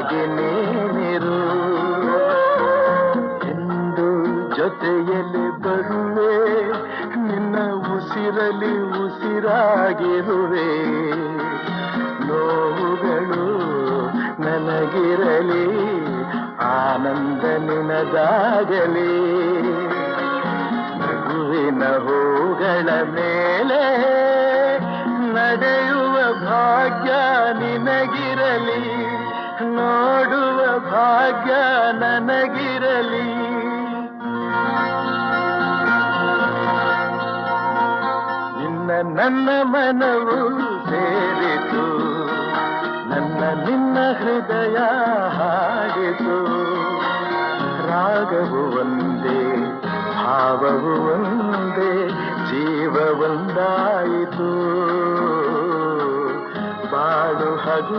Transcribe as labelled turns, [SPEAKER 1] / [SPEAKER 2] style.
[SPEAKER 1] ಹಾಗೆ ನೀನಿರು ಎಂದು ಜೊತೆಯಲ್ಲಿ ಬರುವೆ ನಿನ್ನ ಉಸಿರಲಿ ಉಸಿರಾಗಿರುವೆ ನೋವುಗಳು ನನಗಿರಲಿ ಆನಂದ ನಿನದಾಗಲಿ ನಗುವಿನ ಹೂಗಳ ಮೇಲೆ ನಡೆಯುವ ಭಾಗ್ಯ ನಿನಗಿರಲಿ ನೋಡುವ ಭಾಗ್ಯ ನನಗಿರಲಿ ನಿನ್ನ ನನ್ನ ಮನವು ಸೇರಿತು ನನ್ನ ನಿನ್ನ ಹೃದಯ ಹಾಡಿತು ರಾಗವು ಒಂದೇ ಭಾವವು ಒಂದೇ ಜೀವ ಒಂದಾಯಿತು ಬಾಳು ಹಗುರ